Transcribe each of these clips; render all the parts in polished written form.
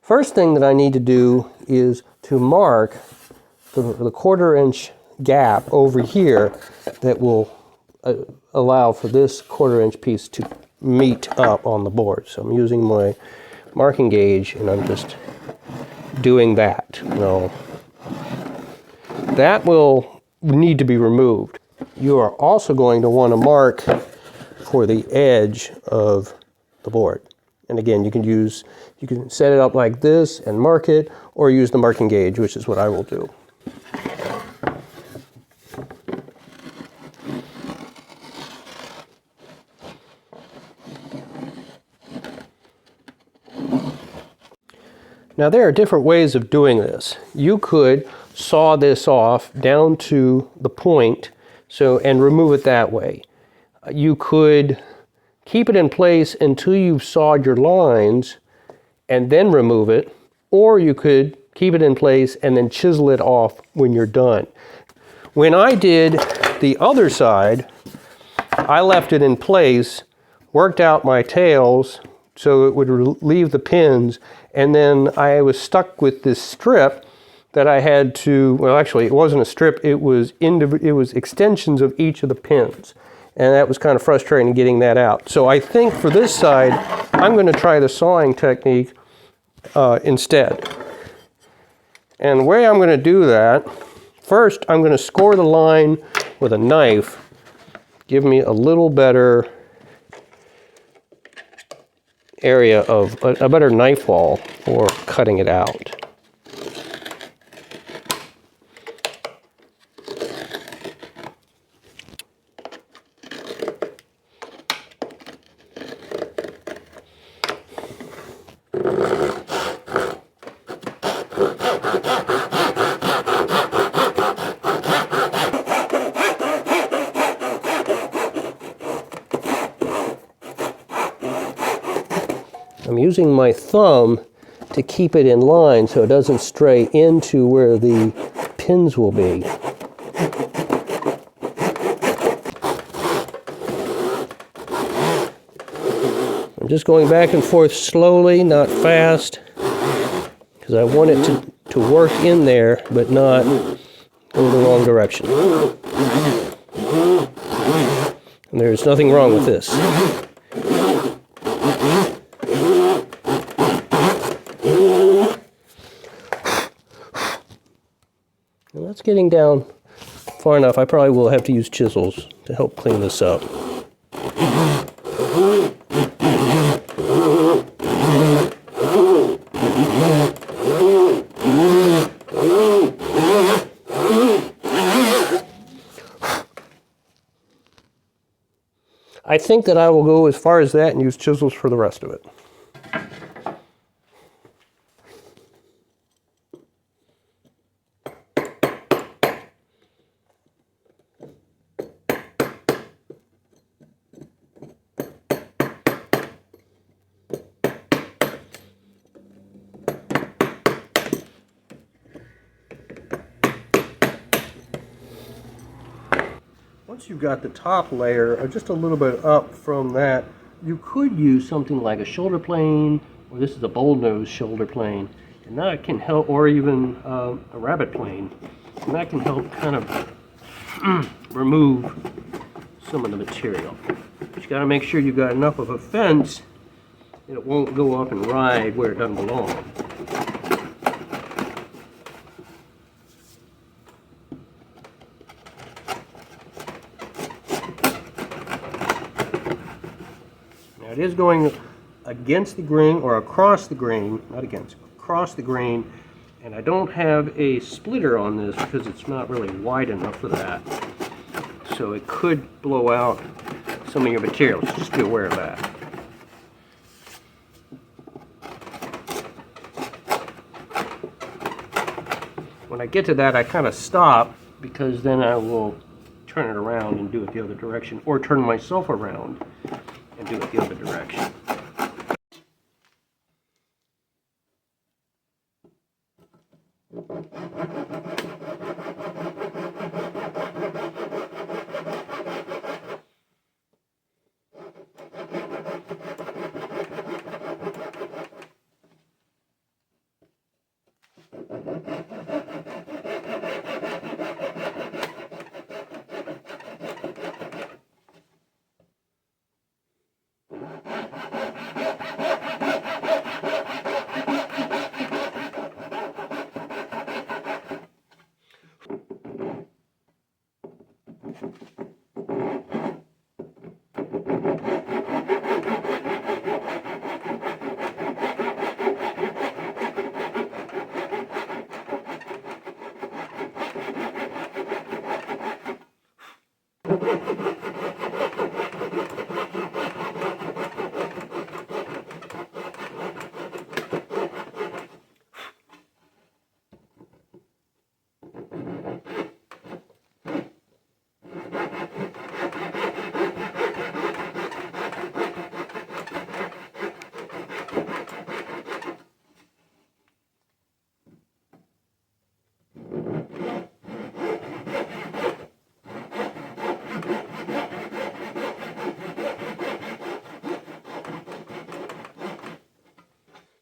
First thing that I need to do is to mark the 1/4 inch gap over here that will allow for this 1/4 inch piece to meet up on the board. So I'm using my marking gauge and I'm just doing that. Now, that will need to be removed. You are also going to want to mark for the edge of the board. And again, you can set it up like this and mark it, or use the marking gauge, which is what I will do. Now there are different ways of doing this. You could saw this off down to the point and remove it that way. You could keep it in place until you've sawed your lines and then remove it, or you could keep it in place and then chisel it off when you're done. When I did the other side, I left it in place, worked out my tails so it would relieve the pins, and then I was stuck with this strip that I had to, well actually it wasn't a strip, it was extensions of each of the pins. And that was kind of frustrating getting that out. So I think for this side, I'm going to try the sawing technique instead. And the way I'm going to do that, first I'm going to score the line with a knife, give me a little better area of a better knife wall for cutting it out. I'm using my thumb to keep it in line so it doesn't stray into where the pins will be. I'm just going back and forth slowly, not fast, because I want it to work in there but not go the wrong direction. And there's nothing wrong with this. And that's getting down far enough. I probably will have to use chisels to help clean this up. I think that I will go as far as that and use chisels for the rest of it. Once you've got the top layer, or just a little bit up from that, you could use something like a shoulder plane, or this is a bowl nose shoulder plane, and that can help, or even a rabbet plane, and that can help kind of remove some of the material. But you got to make sure you've got enough of a fence that it won't go up and ride where it doesn't belong. It is going against the grain, or across the grain, not against, across the grain, and I don't have a splitter on this because it's not really wide enough for that. So it could blow out some of your materials. Just be aware of that. When I get to that, I kind of stop, because then I will turn it around and do it the other direction, or turn myself around and do it the other direction.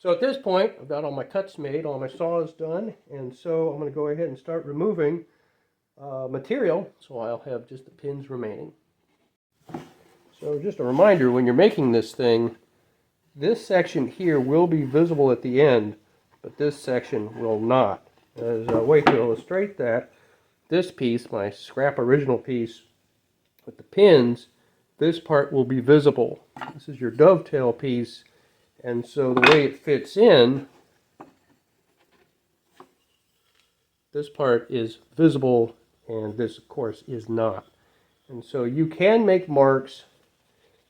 So at this point, I've got all my cuts made, all my saws done, and so I'm going to go ahead and start removing material, so I'll have just the pins remaining. So just a reminder, when you're making this thing, this section here will be visible at the end, but this section will not. As a way to illustrate that, this piece, my scrap original piece with the pins, this part will be visible. This is your dovetail piece, and so the way it fits in, this part is visible and this of course is not. And so you can make marks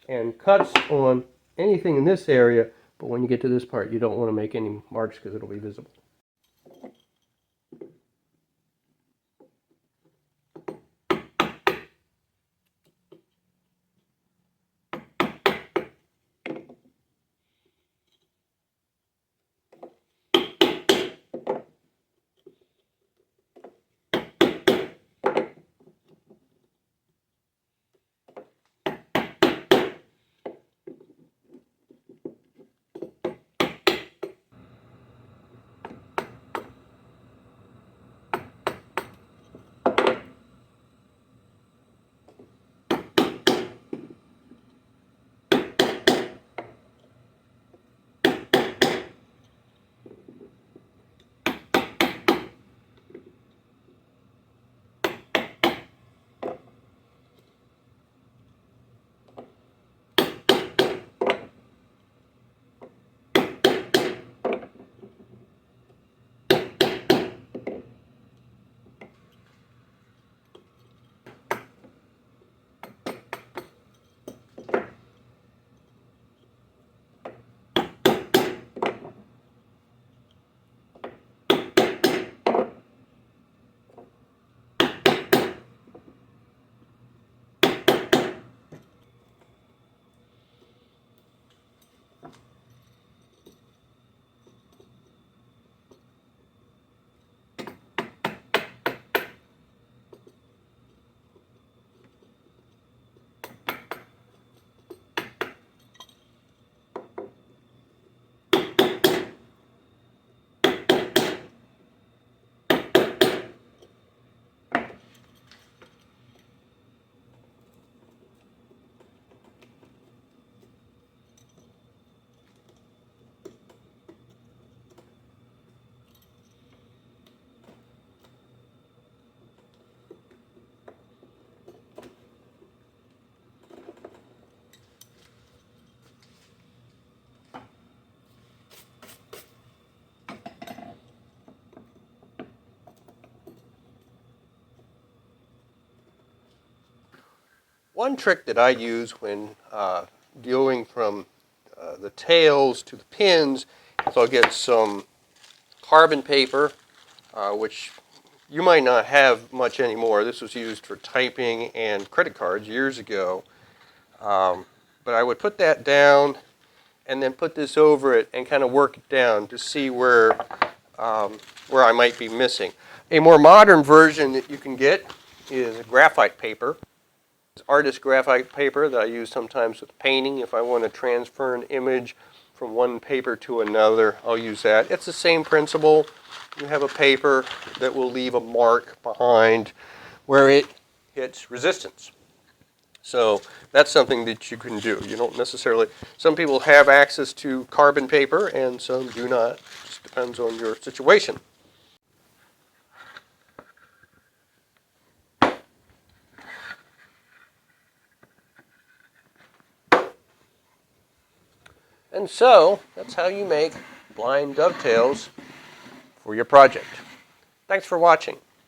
and cuts on anything in this area, but when you get to this part you don't want to make any marks because it'll be visible. One trick that I use when dealing from the tails to the pins is I'll get some carbon paper, which you might not have much anymore. This was used for typing and credit cards years ago. But I would put that down and then put this over it and kind of work it down to see where I might be missing. A more modern version that you can get is graphite paper. Artist graphite paper that I use sometimes with painting. If I want to transfer an image from one paper to another, I'll use that. It's the same principle. You have a paper that will leave a mark behind where it hits resistance. So that's something that you can do. You don't necessarily, some people have access to carbon paper and some do not. It just depends on your situation. And so, that's how you make blind dovetails for your project. Thanks for watching.